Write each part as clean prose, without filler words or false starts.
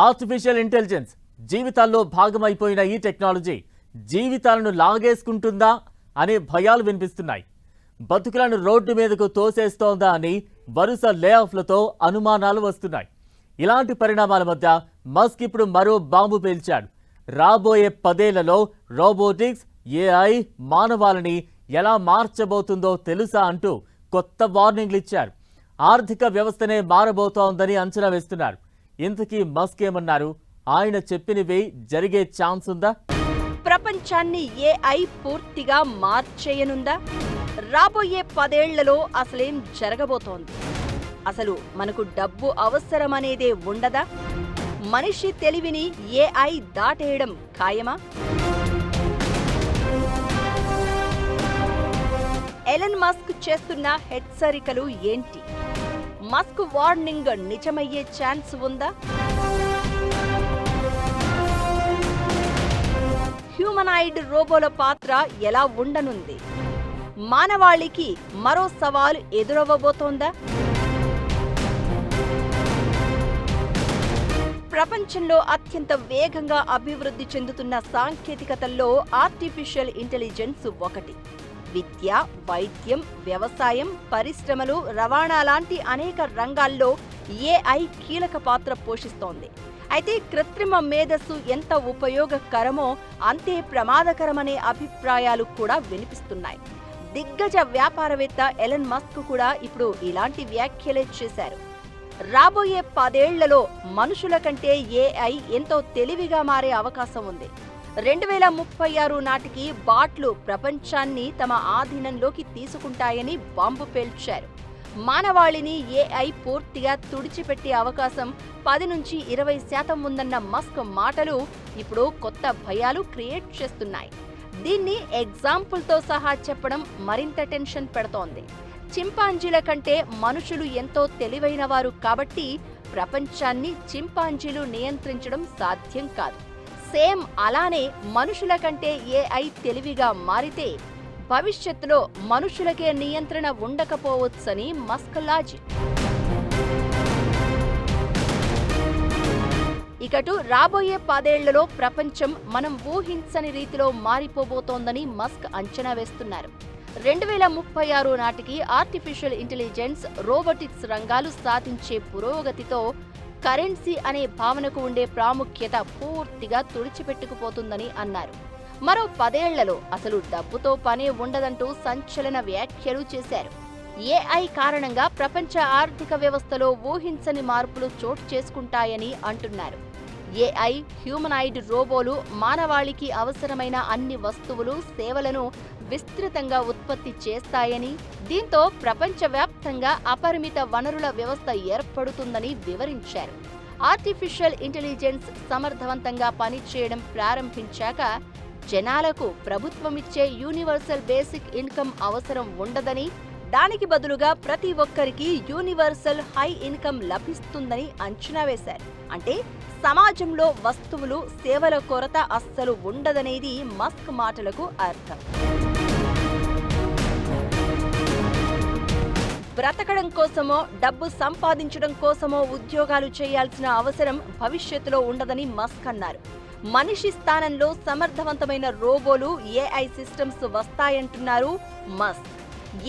Artificial intelligence జీవితాల్లో భాగమైపోయిన ఈ technology జీవితాలను లాగేసుకుంటుందా అనే భయాలు వినిపిస్తున్నాయి. బతుకులను రోడ్డు మీదకు తోసేస్తోందా అని వరుస లేఆఫ్లతో అనుమానాలు వస్తున్నాయి. ఇలాంటి పరిణామాల మధ్య మస్క్ ఇప్పుడు మరో బాంబు పేల్చాడు. రాబోయే 10 ఏళ్లలో రోబోటిక్స్, ఏఐ మానవాళిని ఎలా మార్చబోతుందో తెలుసా అంటూ కొత్త వార్నింగ్లు ఇచ్చారు. ఆర్థిక వ్యవస్థనే మారబోతోందని అంచనా వేస్తున్నారు. ఇంతకీ మస్క్ ఏమన్నారు? ఆయన చెప్పినవి జరిగే ఛాన్స్ ఉందా? ప్రపంచాన్ని ఏఐ పూర్తిగా మార్చేయనుందా? రాబోయే 10 ఏళ్లలో అసలేం జరగబోతోంది? అసలు మనకు డబ్బు అవసరమనేదే ఉండదా? మనిషి తెలివిని ఏఐ దాటేయడం ఖాయమా? ఎలన్ మస్క్ చేస్తున్న హెచ్చరికలు ఏంటి? మస్క్ వార్నింగ్ నిజమయ్యే ఛాన్స్ ఉందా? హ్యూమనాయిడ్ రోబోల పాత్ర ఎలా ఉండనుంది? మానవాళికి మరో సవాలు ఎదురవ్వబోతోందా? ప్రపంచంలో అత్యంత వేగంగా అభివృద్ధి చెందుతున్న సాంకేతికతల్లో ఆర్టిఫిషియల్ ఇంటెలిజెన్స్ ఒకటి. విద్య, వైద్యం, వ్యవసాయం, పరిశ్రమలు, రవాణా లాంటి అనేక రంగాల్లో ఏఐ కీలక పాత్ర పోషిస్తోంది. అయితే కృత్రిమ మేధస్సు ఎంత ఉపయోగకరమో అంతే ప్రమాదకరమనే అభిప్రాయాలు కూడా వినిపిస్తున్నాయి. దిగ్గజ వ్యాపారవేత్త ఎలన్ మస్క్ కూడా ఇప్పుడు ఇలాంటి వ్యాఖ్యలే చేశారు. రాబోయే 10 ఏళ్లలో మనుషుల కంటే ఏఐ ఎంతో తెలివిగా మారే అవకాశం ఉంది. 2036 నాటికి బాట్లు ప్రపంచాన్ని తమ ఆధీనంలోకి తీసుకుంటాయని బాంబు పేల్చారు. మానవాళిని ఏఐ పూర్తిగా తుడిచిపెట్టే అవకాశం 10 నుంచి 20% ఉందన్న మస్క్ మాటలు ఇప్పుడు కొత్త భయాలు క్రియేట్ చేస్తున్నాయి. దీన్ని ఎగ్జాంపుల్తో సహా చెప్పడం మరింత టెన్షన్ పెడుతోంది. చింపాంజీల కంటే మనుషులు ఎంతో తెలివైన వారు కాబట్టి ప్రపంచాన్ని చింపాంజీలు నియంత్రించడం సాధ్యం కాదు. సేమ్ అలానే మనుషుల కంటే ఏఐ తెలివిగా మారితే భవిష్యత్తులో మనుషులకే నియంత్రణ ఉండకపోవచ్చని మస్క్ లాజిక్. ఇకటు రాబోయే 10 ఏళ్లలో ప్రపంచం మనం ఊహించని రీతిలో మారిపోబోతోందని మస్క్ అంచనా వేస్తున్నారు. 2036 నాటికి ఆర్టిఫిషియల్ ఇంటెలిజెన్స్, రోబోటిక్స్ రంగాలు సాధించే పురోగతితో కరెన్సీ అనే భావనకు ఉండే ప్రాముఖ్యత పూర్తిగా తుడిచిపెట్టుకుపోతుందని అన్నారు. మరో 10 ఏళ్లలో అసలు డబ్బుతో పనే ఉండదంటూ సంచలన వ్యాఖ్యలు చేశారు. ఏఐ కారణంగా ప్రపంచ ఆర్థిక వ్యవస్థలో ఊహించని మార్పులు చోటు చేసుకుంటాయని అంటున్నారు. ఏఐ, హ్యూమనాయిడ్ రోబోలు మానవాళికి అవసరమైన అన్ని వస్తువులు, సేవలను విస్తృతంగా ఉత్పత్తి చేస్తాయని, దీంతో ప్రపంచవ్యాప్తంగా అపరిమిత వనరుల వ్యవస్థ ఏర్పడుతుందని వివరించారు. ఆర్టిఫిషియల్ ఇంటెలిజెన్స్ సమర్థవంతంగా పనిచేయడం ప్రారంభించాక జనాలకు ప్రభుత్వమిచ్చే యూనివర్సల్ బేసిక్ ఇన్కమ్ అవసరం ఉండదని, దానికి బదులుగా ప్రతి ఒక్కరికి యూనివర్సల్ హై ఇన్కమ్ లభిస్తుందని అంచనా వేశారు. అంటే సమాజంలో వస్తువులు, సేవల కొరత అస్సలు ఉండదనేది మస్క్ మాటలకు అర్థం. బ్రతకడం కోసమో, డబ్బు సంపాదించడం కోసమో ఉద్యోగాలు చేయాల్సిన అవసరం భవిష్యత్తులో ఉండదని మస్క్ అన్నారు. మనిషి స్థానంలో సమర్థవంతమైన రోబోలు, ఏఐ సిస్టమ్స్ వస్తాయంటున్నారు మస్క్.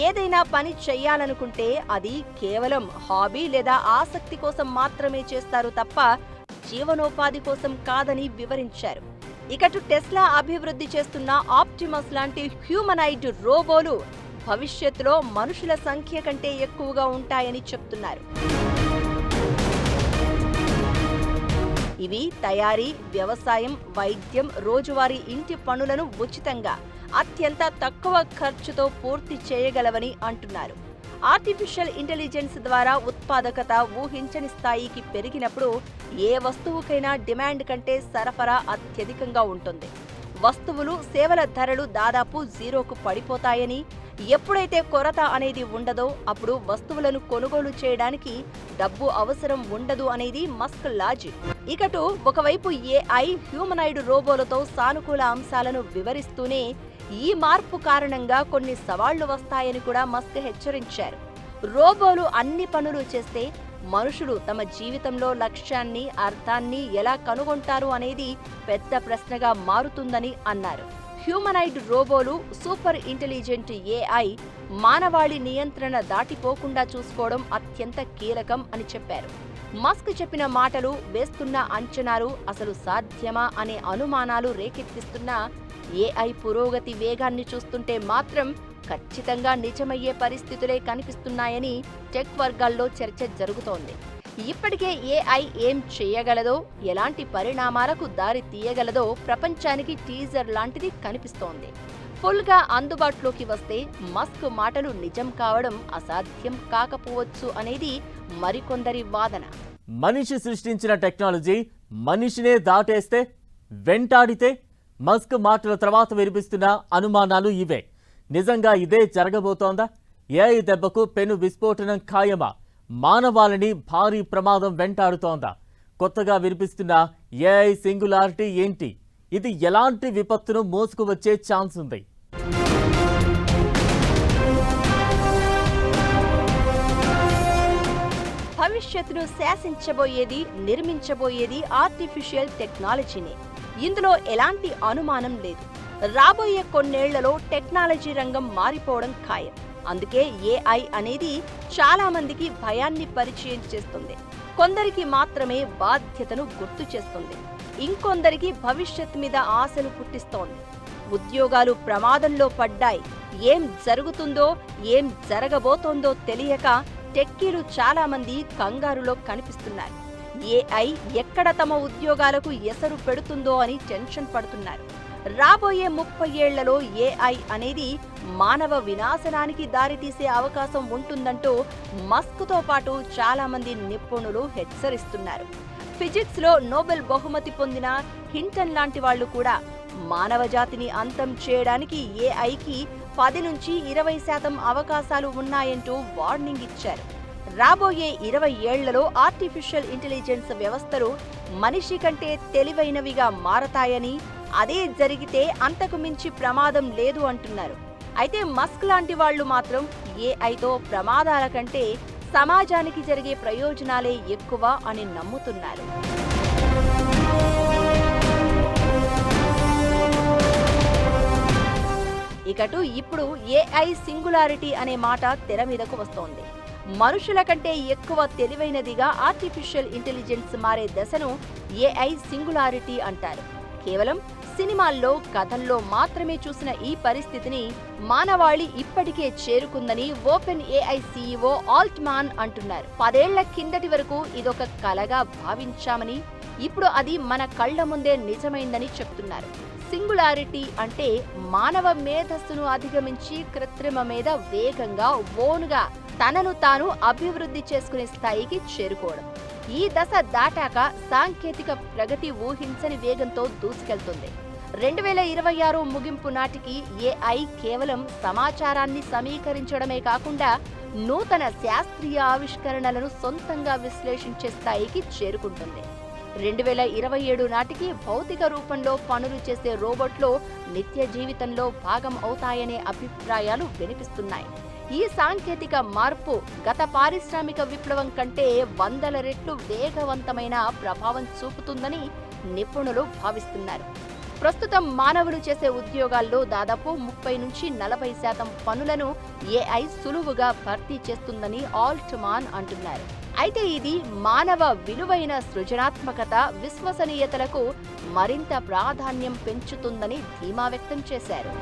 ఏదైనా పని చెయ్యాలనుకుంటే అది కేవలం హాబీ లేదా ఆసక్తి కోసం మాత్రమే చేస్తారు తప్ప జీవనోపాధి కోసం కాదని వివరించారు. ఇకటు టెస్లా అభివృద్ధి చేస్తున్న ఆప్టిమస్ లాంటి హ్యూమనాయిడ్ రోబోలు భవిష్యత్తులో మనుషుల సంఖ్య కంటే ఎక్కువగా ఉంటాయని చెప్తున్నారు. ఇవి తయారీ, వ్యవసాయం, వైద్యం, రోజువారీ ఇంటి పనులను ఉచితంగా, అత్యంత తక్కువ ఖర్చుతో పూర్తి చేయగలవని అంటున్నారు. ఆర్టిఫిషియల్ ఇంటెలిజెన్స్ ద్వారా ఉత్పాదకత ఊహించని స్థాయికి పెరిగినప్పుడు ఏ వస్తువుకైనా డిమాండ్ కంటే సరఫరా అత్యధికంగా ఉంటుంది. వస్తువులు, సేవల ధరలు దాదాపు జీరోకు పడిపోతాయని, ఎప్పుడైతే కొరత అనేది ఉండదో అప్పుడు వస్తువులను కొనుగోలు చేయడానికి డబ్బు అవసరం ఉండదు అనేది మస్క్ లాజిక్. ఇకటు ఒకవైపు ఏఐ, హ్యూమనాయిడ్ రోబోలతో సానుకూల అంశాలను వివరిస్తూనే ఈ మార్పు కారణంగా కొన్ని సవాళ్లు వస్తాయని కూడా మస్క్ హెచ్చరించారు. రోబోలు అన్ని పనులు చేస్తే మనుషులు తమ జీవితంలో లక్ష్యాన్ని, అర్థాన్ని ఎలా కనుగొంటారు అనేది పెద్ద ప్రశ్నగా మారుతుందని అన్నారు. హ్యూమనాయిడ్ రోబోలు, సూపర్ ఇంటెలిజెంట్ ఏఐ మానవాళి నియంత్రణ దాటిపోకుండా చూసుకోవడం అత్యంత కీలకం అని చెప్పారు. మస్క్ చెప్పిన మాటలు, వేస్తున్న అంచనాలు అసలు సాధ్యమా అనే అనుమానాలు రేకెత్తిస్తున్న ఏఐ పురోగతి వేగాన్ని చూస్తుంటే మాత్రం ఖచ్చితంగా నిజమయ్యే పరిస్థితులే కనిపిస్తున్నాయని టెక్ వర్గాల్లో చర్చ జరుగుతోంది. ఇప్పటికే ఏఐ ఏం చేయగలదో, ఎలాంటి పరిణామాలకు దారి తీయగలదో ప్రపంచానికి టీజర్ లాంటిది కనిపిస్తోంది. ఫుల్గా అందుబాటులోకి వస్తే మస్క్ మాటలు నిజం కావడం అసాధ్యం కాకపోవచ్చు అనేది మరికొందరి వాదన. మనిషి సృష్టించిన టెక్నాలజీ మనిషినే దాటేస్తే, వెంటాడితే మస్క్ మాటల తర్వాత వినిపిస్తున్న అనుమానాలు ఇవే. నిజంగా ఇదే జరగబోతోందా? ఏఐ దెబ్బకు పెను విస్ఫోటనం ఖాయమా? మానవాళిని భారీ ప్రమాదం వెంటాడుతోందా? కొత్తగా వినిపిస్తున్న ఏఐ సింగులారిటీ ఏంటి? ఇది ఎలాంటి విపత్తును మోసుకువచ్చే ఛాన్స్ ఉంది? భవిష్యత్తును శాసించబోయేది, నిర్మించబోయేది ఆర్టిఫిషియల్ టెక్నాలజీనే. ఇందులో ఎలాంటి అనుమానం లేదు. రాబోయే కొన్నేళ్లలో టెక్నాలజీ రంగం మారిపోవడం ఖాయం. అందుకే ఏఐ అనేది చాలా మందికి భయాన్ని పరిచయం చేస్తుంది. కొందరికి మాత్రమే బాధ్యతను గుర్తు చేస్తుంది. ఇంకొందరికి భవిష్యత్ మీద ఆశలు పుట్టిస్తోంది. ఉద్యోగాలు ప్రమాదంలో పడ్డాయి. ఏం జరుగుతుందో, ఏం జరగబోతోందో తెలియక టెక్కీలు చాలా మంది కంగారులో కనిపిస్తున్నారు. ఏఐ ఎక్కడ తమ ఉద్యోగాలకు ఎసరు పెడుతుందో అని టెన్షన్ పడుతున్నారు. రాబోయే 30 ఏళ్లలో ఏఐ అనేది మానవ వినాశనానికి దారితీసే అవకాశం ఉంటుందంటూ మస్క్తో పాటు చాలా మంది నిపుణులు హెచ్చరిస్తున్నారు. ఫిజిక్స్లో నోబెల్ బహుమతి పొందిన హింటన్ లాంటి వాళ్లు కూడా మానవ జాతిని అంతం చేయడానికి ఏఐకి 10 నుంచి 20% అవకాశాలు ఉన్నాయంటూ వార్నింగ్ ఇచ్చారు. రాబోయే 20 ఏళ్లలో ఆర్టిఫిషియల్ ఇంటెలిజెన్స్ వ్యవస్థలు మనిషి కంటే తెలివైనవిగా మారతాయని, అదే జరిగితే అంతకు మించి ప్రమాదం లేదు అంటున్నారు. అయితే మస్క్ లాంటి వాళ్లు మాత్రం ఏఐతో ప్రమాదాల కంటే సమాజానికి జరిగే ప్రయోజనాలే ఎక్కువ అని నమ్ముతున్నారు. ఇకటు ఇప్పుడు ఏఐ సింగులారిటీ అనే మాట తెర మీదకు వస్తోంది. మనుషుల కంటే ఎక్కువ తెలివైనదిగా ఆర్టిఫిషియల్ ఇంటెలిజెన్స్ మారే దశను ఏఐ సింగులారిటీ అంటారు. కేవలం సినిమాల్లో, కథల్లో మాత్రమే చూసిన ఈ పరిస్థితిని మానవాళి ఇప్పటికే చేరుకుందని ఓపెన్ ఏఐ సీఈఓ ఆల్ట్మాన్ అంటున్నారు. 10 ఏళ్ల కిందటి వరకు ఇదొక కలగా భావించామని, ఇప్పుడు అది మన కళ్ల ముందే నిజమైందని చెప్తున్నారు. సింగులారిటీ అంటే మానవ మేధస్సును అధిగమించి కృత్రిమ మీద వేగంగా, ఓనుగా తనను తాను అభివృద్ధి చేసుకునే స్థాయికి చేరుకోవడం. ఈ దశ దాటాక సాంకేతిక ప్రగతి ఊహించని వేగంతో దూసుకెళ్తుంది. 2026 ముగింపు నాటికి ఏఐ కేవలం సమాచారాన్ని సమీకరించడమే కాకుండా నూతన శాస్త్రీయ ఆవిష్కరణలను సొంతంగా విశ్లేషించే స్థాయికి చేరుకుంటుంది. 2027 నాటికి భౌతిక రూపంలో పనులు చేసే రోబోట్లు నిత్య జీవితంలో భాగం అవుతాయనే అభిప్రాయాలు వినిపిస్తున్నాయి. ఈ సాంకేతిక మార్పు గత పారిశ్రామిక విప్లవం కంటే 100 రెట్లు వేగవంతమైన ప్రభావం చూపుతుందని నిపుణులు భావిస్తున్నారు. ప్రస్తుతం మానవులు చేసే ఉద్యోగాల్లో దాదాపు 30 నుంచి 40% పనులను ఏఐ సులువుగా భర్తీ చేస్తుందని ఆల్ట్మాన్ అంటున్నారు. అయితే ఇది మానవ విలువైన సృజనాత్మకత, విశ్వసనీయతలకు మరింత ప్రాధాన్యం పెంచుతుందని ధీమా వ్యక్తం చేశారు.